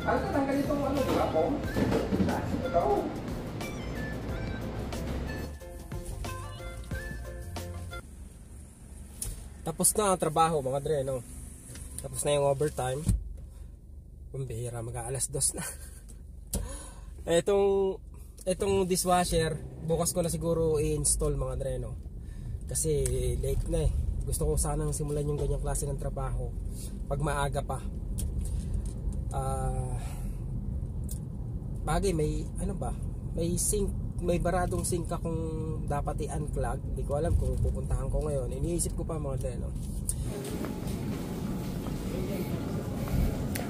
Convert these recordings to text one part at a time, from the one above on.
Ano ka ng ganitong ano, di ba po? Ito. Tapos na ang trabaho mga dre, no? Tapos na yung overtime. Kumbihira, mag-aalas 2 na. Itong dishwasher, bukas ko na siguro i-install mga dre, no? Kasi late na eh. Gusto ko sanang simulan yung ganyang klase ng trabaho pag maaga pa. Bagay may ano ba? May sink, may baradong sink akong dapat i-unclog. Hindi ko alam kung pupuntahan ko ngayon. Iniisip ko pa mga dre, no?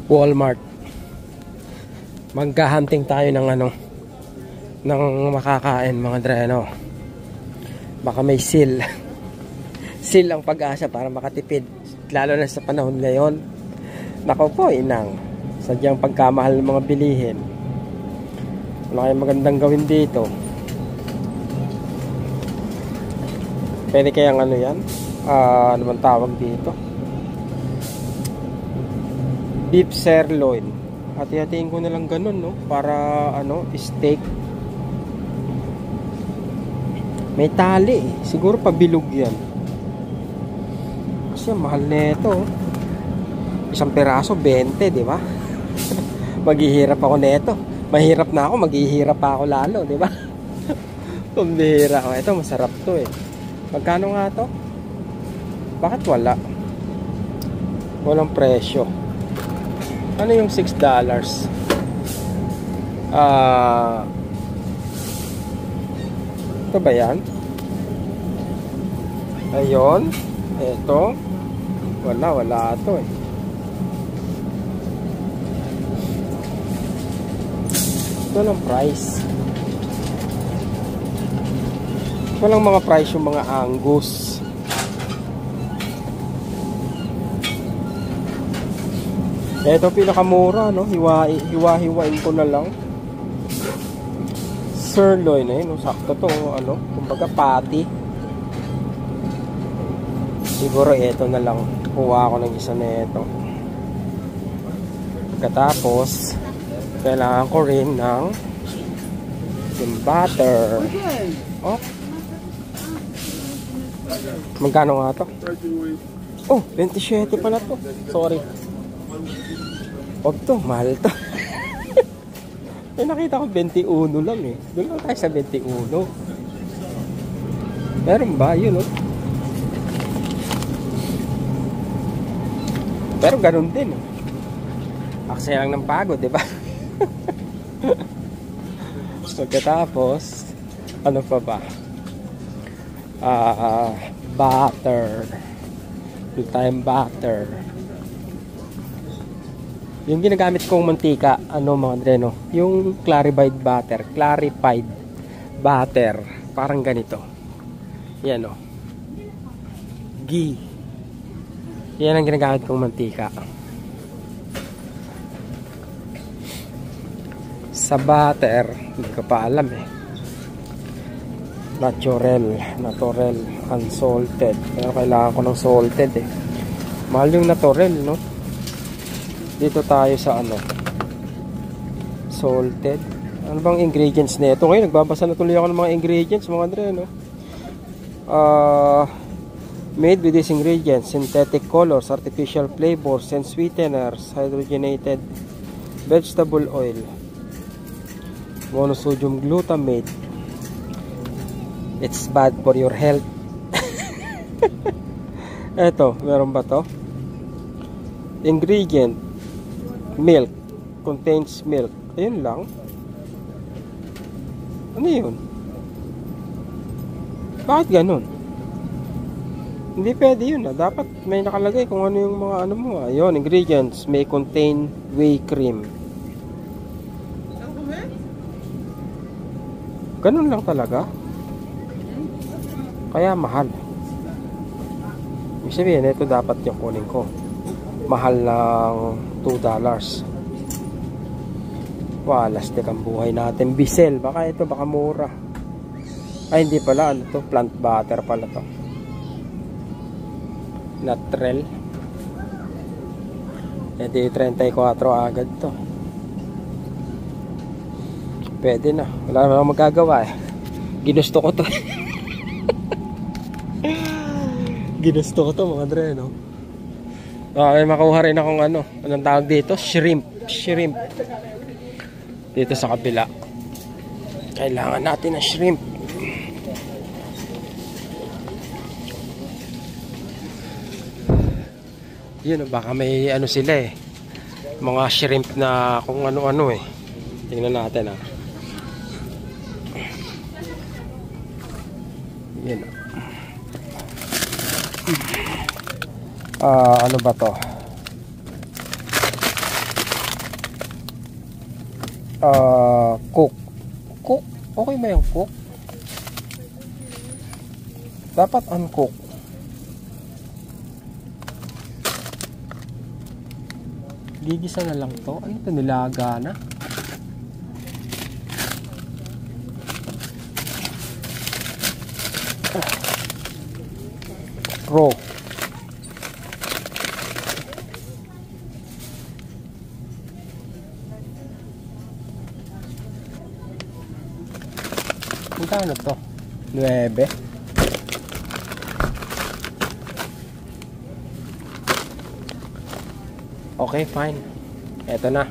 Walmart. Magka-hunting tayo ng ano, ng makakain mga dre, no? Baka may seal. Seal ang pag-asa para makatipid, lalo na sa panahon ngayon. Nako po, inang, sadyang pagkamahal ng mga bilihin. Wala kayong magandang gawin dito. Pwede kayang ano yan, ano man tawag dito, beef sirloin. Hati-hatiin ko na lang ganun, no? Para ano, steak. May tali eh. Siguro pabilog yan. Kasi mahal na ito. Isang peraso 20, di ba? Maghihirap ako nito. Mahirap na ako, maghihirap pa ako lalo, di ba? Kumbihira ako. Ito masarap to eh. Magkano nga to? Bakit wala? Walang presyo. Ano yung $6? Ito ba yan? Ayun. Ito. Wala ito eh. Ito lang price. Walang mga price yung mga Angus. Ito pinakamura, no? Hiwa-hiwain ko na lang. Sirloin eh, no? Sakto to, ano? Kumbaga patty. Siguro ito na lang. Kuha ko ng isa na ito. Pagkatapos, kailangan ko rin ng yung butter. Oh. Magkano nga to? Oh, 27 pala to. Sorry. Huwag to, mahal to. Eh, nakita ko 21 lang eh. Doon lang tayo sa 21. Meron ba? Yun, oh. Pero ganun din, oh. Aksaya lang ng pagod, di ba? Pagkatapos, ano pa ba? Butter. Yung tayong butter. Yung ginagamit kong mantika, ano mga dreno, yung clarified butter, parang ganito. Yan o. Ghee. Yan ang ginagamit kong mantika. Sa butter, hindi ko pa alam eh. Naturel, unsalted. Pero kailangan ko ng salted eh. Mahal yung naturel, no? Dito tayo sa ano, salted. Ano bang ingredients nito? Ngayon nagbabasa na tuloy ako ng mga ingredients mga dre, no? Made with these ingredients: synthetic colors, artificial flavors and sweeteners, hydrogenated vegetable oil, monosodium glutamate. It's bad for your health. Eto, meron ba to? Ingredient: milk, contains milk. Ayun lang. Ano yun? Bakit ganun? Hindi pwede yun ah. Dapat may nakalagay kung ano yung mga ano mo. Ayun, ingredients may contain whey cream. Ganun lang talaga. Kaya mahal. Ibig sabihin, ito dapat yung kunin ko. Mahal ng $2. Walastik ang buhay natin. Bisel, baka ito, baka mura. Ay, hindi pala. Ano to? Plant butter pala to. Naturel. Edi 34 agad to. Pwede na. Wala naman akong magagawa eh. Ginusto ko to. Ginusto ko to mga dre, no? May makuha rin akong ano. Anong tawag dito? Shrimp. Shrimp. Dito sa kabila. Kailangan natin ng shrimp. Yun, baka may ano sila eh. Mga shrimp na kung ano-ano eh. Tingnan natin ah. Yun. Ano ba to? Cook. Cook? Okay ba yung cook? Dapat uncook. Gigisa na lang to. Ano ito? Nilaga na. Raw. Ano to? 9. Okay, fine. Eto na.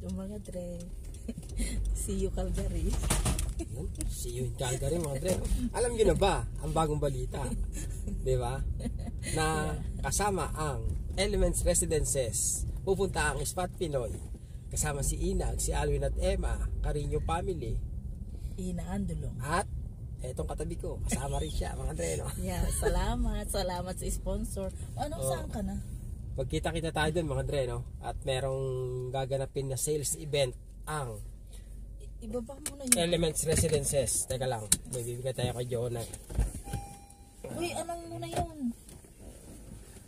Yung mga dre. See you Calgary. See you in Calgary mga dre. Alam niyo na ba ang bagong balita? Diba? Na kasama ang Elements Residences. Pupunta ang Spot Pinoy. Kasama si Inag, si Alwin at Emma, Carino family. Ina Andulong. At etong katabi ko, kasama rin siya mga dre, no? Yeah, salamat. Salamat sa sponsor. Saan ka na? Magkita-kita tayo dun mga dre, no? At merong gaganapin na sales event ang Ibaba mo na yun. Elements Residences. Teka lang, may bibigay tayo kay Jonah. Uy, anong muna yun?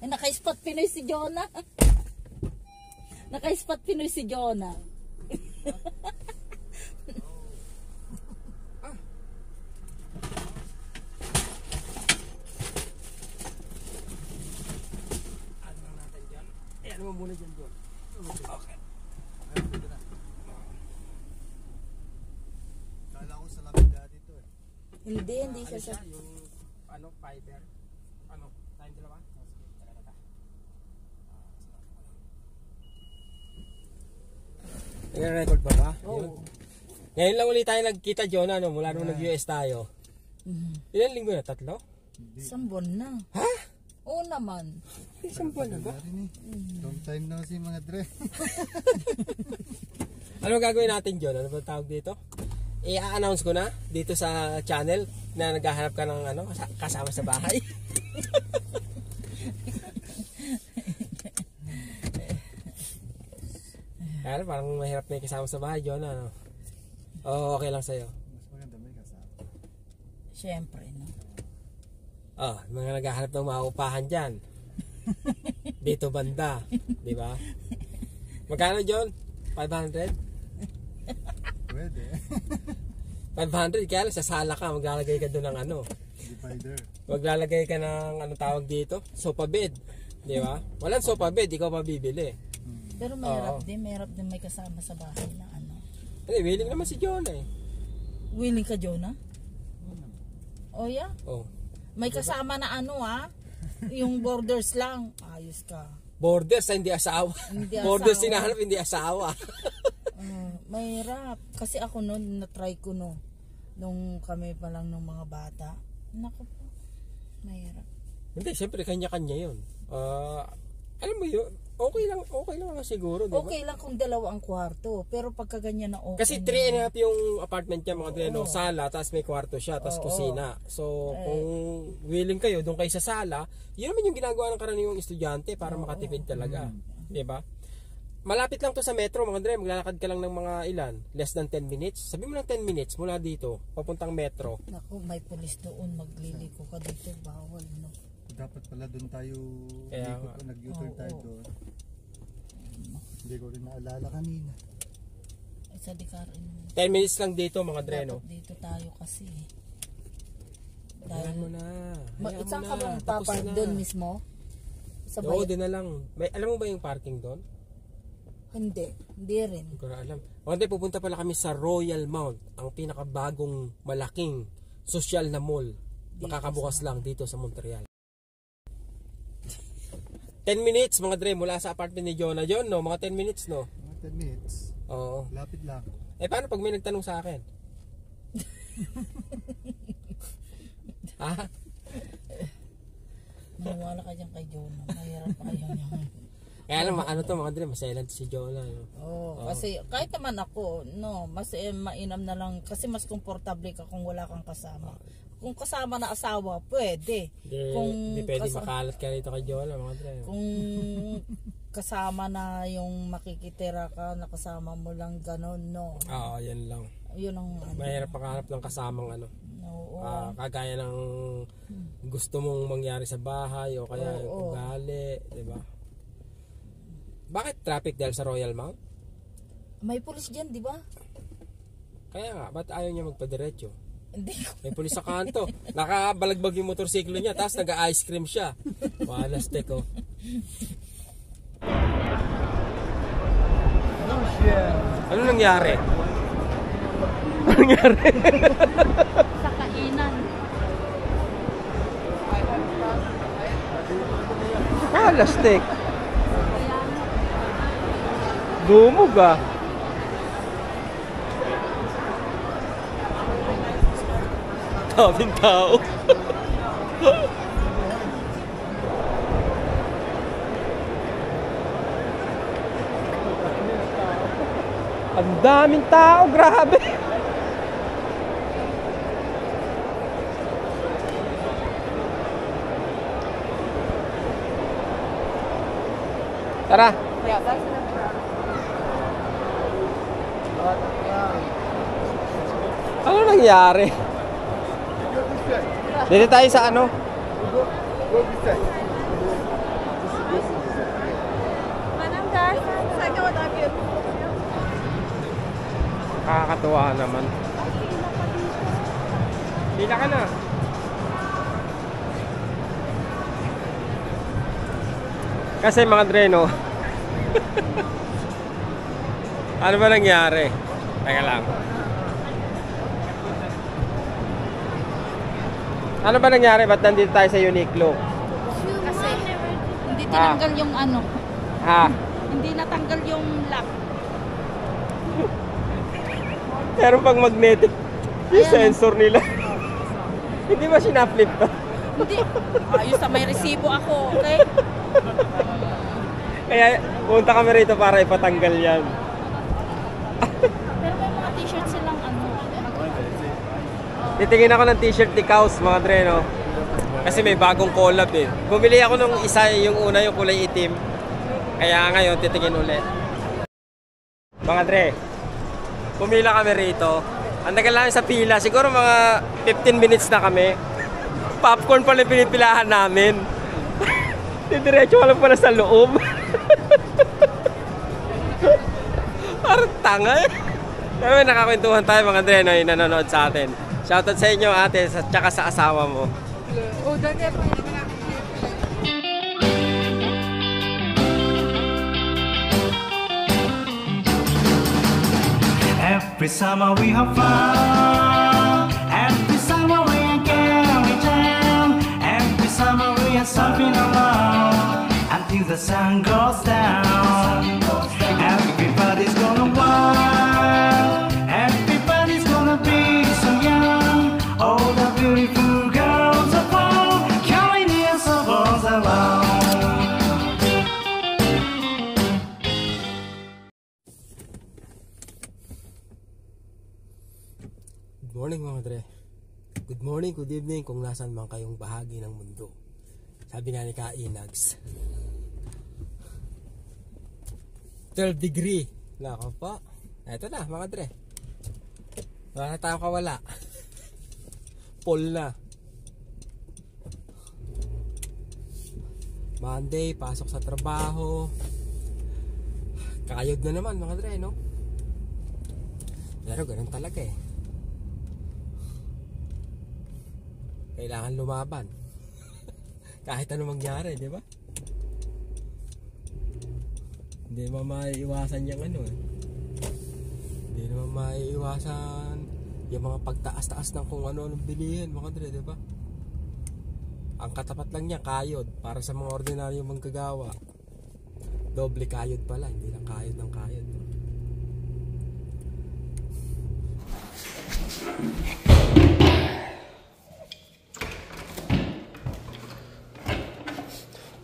Naka-spot Pinoy si Jonah. Naka-spot Pinoy si Jonah. Ano natin dyan? Ano mo muna dyan doon? Okay. Kala ko sa lapida dito eh. Hindi siya siya. Yung ano, fiber. Ano, tayong dalawa? Nag-record pa ba? Oo. Ngayon lang ulit tayo nagkita, Jonah, no? Mula nung nag-US tayo. Ilan linggo na? 3? Isang buwan na. Ha? Oo naman. Isang buwan na ba? Long time na kasi mga dre. Ano gagawin natin, John? Ano ba tawag dito? I-announce ko na dito sa channel na naghahanap ka ng ano, kasama sa bahay. Kaya parang mahirap na yung kasama sa bahay, John. Ano? Oo, okay lang sa'yo. Mas maganda may kasama. Siyempre, no? Mga naghahanap ng maupahan dyan. Dito banda. Di ba? Magkano, John? 500? Pwede. 500, kaya lang sa sala ka, maglalagay ka doon ng ano. Divider. Maglalagay ka ng ano tawag dito? Sofa bed. Di ba? Walang sofa bed, ikaw pa bibili. Pero mahirap din may kasama sa bahay na ano. Hindi, willing naman si Jonah eh. Willing ka, Jonah? Oh, yeah? Oh. May kasama na ano, yung borders lang. Ayos ka. Borders, hindi asawa. Hindi Borders asawa. sinahanap, hindi asawa. Mahirap. Kasi ako noon, na-try ko nung kami pa lang ng mga bata. Naku po, mahirap. Hindi, siyempre kanya-kanya yun. Alam mo yun, okay lang naman siguro, di ba? Okay lang kung 2 ang kwarto, pero pagka ganyan na okay. Kasi 3.5 yung apartment niya, mga dreno, sala, tapos may kwarto siya, tapos kusina. So, kung willing kayo, doon kayo sa sala, yun naman yung ginagawa ng karaniwang estudyante para makatipid talaga. Di ba? Malapit lang to sa metro, mga dre, maglalakad ka lang ng mga ilan, less than 10 minutes. Sabi mo lang 10 minutes mula dito, papuntang metro. Naku, may pulis doon, magliliko ka dito, bawal, no? Dapat pala doon tayo nag-U-turn tayo doon. Hindi ko rin naalala kanina. Ay, sa Dikarin. 10 minutes lang dito, mga dre, no? Dapat dito tayo kasi. Dahil, Ayan mo na. saan ka bang papark doon mismo? Sa Oo, din na lang. Alam mo ba yung parking doon? Hindi rin. Hindi ko na alam. One day pupunta pala kami sa Royal Mount, ang pinakabagong malaking social na mall. Makakabukas lang dito sa Montreal. 10 minutes mga Dre mula sa apartment ni Jonah. John, no? Mga 10 minutes, no? Mga 10 minutes. Oo. Lapit lang. Paano pag may nagtanong sa akin? Ha? Maniwala ka dyan kay Jonah. Mahirap pa kayo niya. Kaya alam, ano to mga Dre, masailan si Jonah. No? Oo, kasi kahit naman ako, no, mas mainam na lang kasi mas komportable ka kung wala kang kasama. Kung kasama na asawa, pwede. Hindi pwede makalat ka rito kay Jonah mga Dre. Kung kasama na yung makikitira ka, nakasama mo lang gano'n, no. Oo, yan lang. Yun ang mahirap makahanap ng kasamang ano. Oo. Kagaya ng gusto mong mangyari sa bahay o kaya yung ugali, di ba? Bakit traffic dahil sa Royal Mount? May pulis dyan, di ba? Kaya nga, ba't ayaw niya magpadiretso? Hindi ko. May pulis sa kanto. Nakabalagbag yung motorsiklo niya, tapos nag-ice cream siya. Walastek, oh. Ano nangyari? Ano nangyari? Sa kainan. Walastek. Lumog ah. Daming tao. Ang daming tao, grabe. Tara. Ano nangyari? Dito tayo sa ano? Kakatuwa naman. Pila ka na. Kasi mga dreno. Ano ba nangyari? Teka lang. Ano ba nangyari? Ba't nandito tayo sa Uniqlo? Kasi hindi tinanggal yung ano. Hindi natanggal yung lock. Pero pag magnetic yung sensor nila. Hindi ba sinaflip to? Hindi. Ayos na may resibo ako. Okay? Kaya punta kami rito para ipatanggal yan. Pero may mga t-shirt silang ano. Titingin ako ng t-shirt ni Kaus mga Dre, no? Kasi may bagong collab eh. Bumili ako nung isa, yung una yung kulay itim. Kaya ngayon titingin ulit. Mga Dre, pumila kami rito. Ang tagal lang sa pila, siguro mga 15 minutes na kami. Popcorn pala yung pinipilahan namin. Diretso ka lang pala sa loob. Parang tanga eh. Pero nakakwentuhan tayo mga Dre na yung nanonood sa atin. Shoutout sa inyo ate, tsaka sa asawa mo. Every summer we have fun. Every summer we are going down. Every summer we are surfing around until the sun goes down. Everybody's gonna wild. Everybody's gonna be so young. All the beautiful girls are found, carrying their souls around. Good morning mga Dre. Good morning, good evening kung nasan man kayong bahagi ng mundo. Sabi nga ni Kainags 12 degree. Nako po. Eto na mga Dre. Wala na tayong kawala. Full na. Monday, pasok sa trabaho. Kayod na naman mga Dre, no? Pero ganun talaga eh. Kailangan lumaban. Kahit ano mangyari, di ba? Hindi naman maiiwasan yung ano eh. Hindi naman maiiwasan yung mga pagtaas-taas ng kung ano-anong bilihin, mga dre, di ba? Ang katapat lang niya, kayod. Para sa mga ordinaryo manggagawa. Doble kayod pala, hindi lang kayod ng kayod.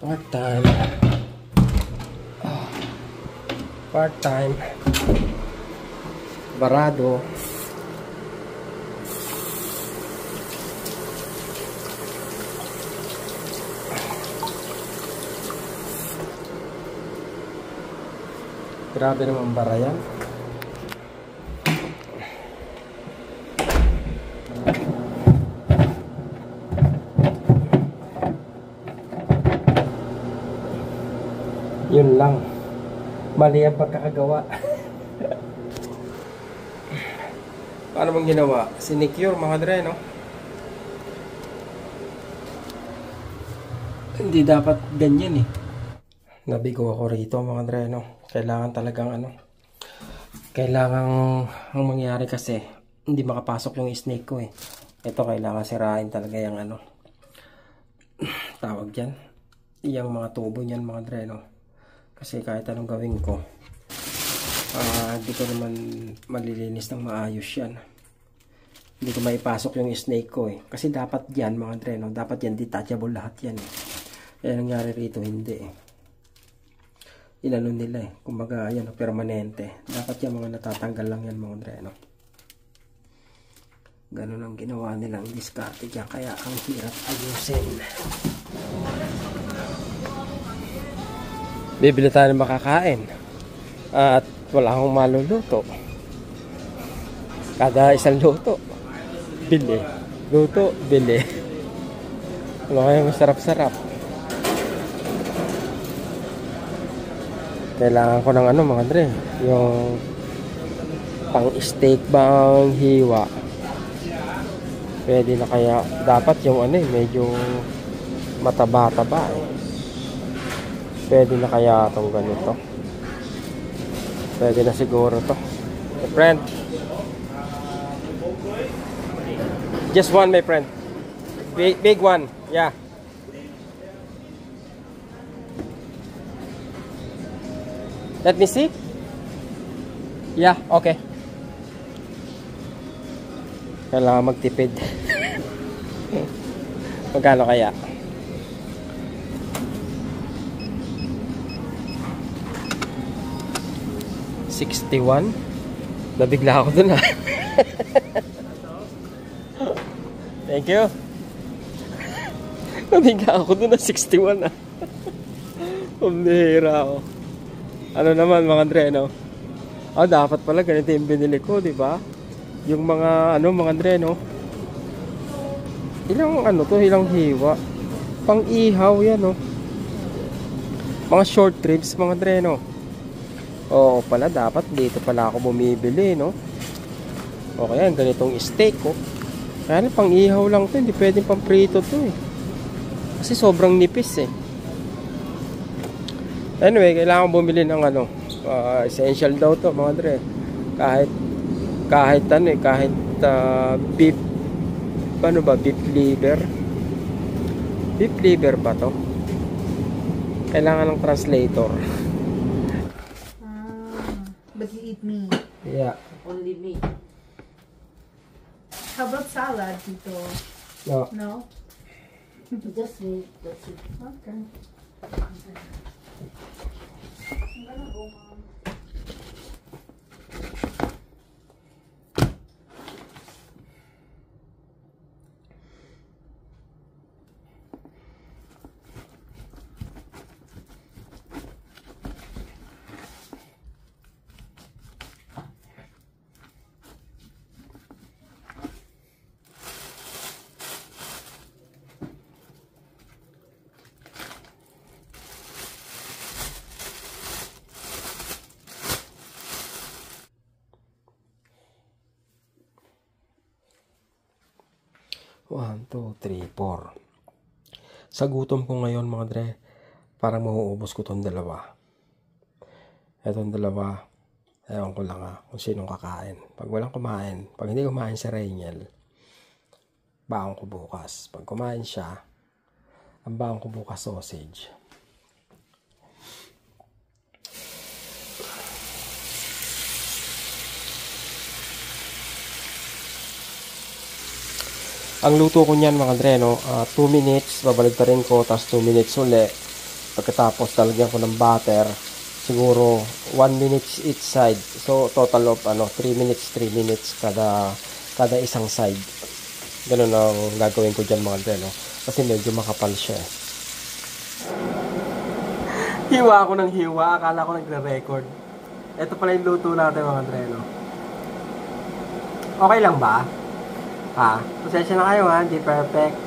Part-time. Part-time. Barado. Grabe naman bara yan. Yun lang. Mali ang pagkakagawa. Paano bang ginawa? Sinecure mga dre, no? Hindi dapat ganyan eh. Nabigo ako rito mga dre, no? Kailangan talagang ano. Kailangan ang mangyari kasi hindi makapasok yung snake ko eh. Ito kailangan sirain talaga yung ano. Tawag dyan. Yung mga tubo niyan mga dre, no? Kasi kahit anong gawin ko, hindi ko naman malilinis ng maayos yan. Hindi ko maipasok yung snake ko eh. Kasi dapat yan mga dre, no? Dapat yan detachable lahat yan eh. Kaya nangyari rito hindi eh. Inano nila eh. Kumbaga yan, permanente. Dapat yan mga natatanggal lang yan mga dre, no? Ganun ang ginawa nilang diskarte dyan. Kaya ang hirap ayusin. Bibili tayo ng makakain. At wala akong maluluto. Kada isang luto, bili. Luto, bili. Ano kaya masarap-sarap? Kailangan ko ng ano mga dre. Yung pang steak bang hiwa. Pwede na kaya. Dapat yung ano eh, medyo mataba-taba eh. Pwede na kaya itong ganito. Pwede na siguro to. My friend. Just one, my friend. Big one. Yeah. Let me see. Yeah, okay. Kailangan magtipid. Magkano kaya? $61. Nabigla ako dun ha. Thank you. Nabigla ako dun na 61 ha. Pumihira ako. Ano naman mga dre, no? Dapat pala ganito yung binili ko, di ba? Yung mga ano mga dre, no? Ilang ano to, ilang hiwa. Pang ihaw yan, no? Mga short ribs mga dre, no? Oo pala, dapat dito pala ako bumibili, no? Okay, yan, ganitong steak, oh. Kaya pang ihaw lang to, hindi pwedeng pang prito to, eh. Kasi sobrang nipis, eh. Anyway, kailangan bumili ng ano, essential daw to, mga dre. Kahit ano, eh, kahit beef, ano ba, beef liver. Beef liver ba to? Kailangan ng translator. But you eat meat. Yeah. Only meat. How about salad, Tito? No. No? Just meat. That's it. Okay. I'm gonna go, Mom. 1, 2, 3, 4. Sa gutom ko ngayon mga dre, parang mauubos ko tong dalawa. Etong dalawa, ewan ko lang kung sinong kakain. Pag walang kumain, pag hindi kumain si Rainiel, baon ko bukas. Pag kumain siya, ang baon ko bukas sausage. Ang luto ko niyan mga dre, 2 minutes, babaligtarin ko, tapos 2 minutes uli. Pagkatapos, talagyan ko ng butter, siguro 1 minutes each side. So, total of 3 minutes kada isang side. Ganun ang gagawin ko dyan mga dre, kasi medyo makapal siya. Hiwa ako ng hiwa, akala ko nagre-record. Ito pala yung luto natin mga dre, Okay lang ba? Pasensya na kayo hindi perfect.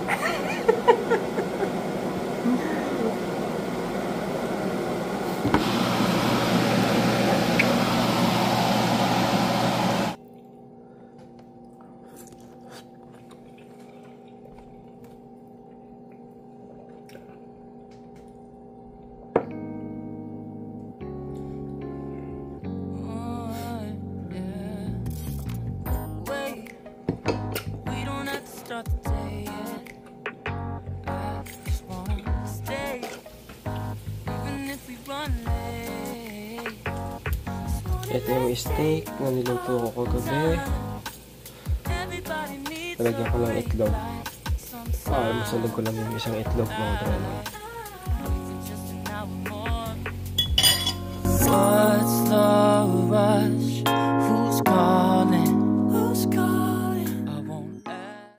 Ito yung steak na niluto ko kagabi. Talagyan ko lang itlog. Masalag ko lang yung isang itlog mga drama. What's the rush?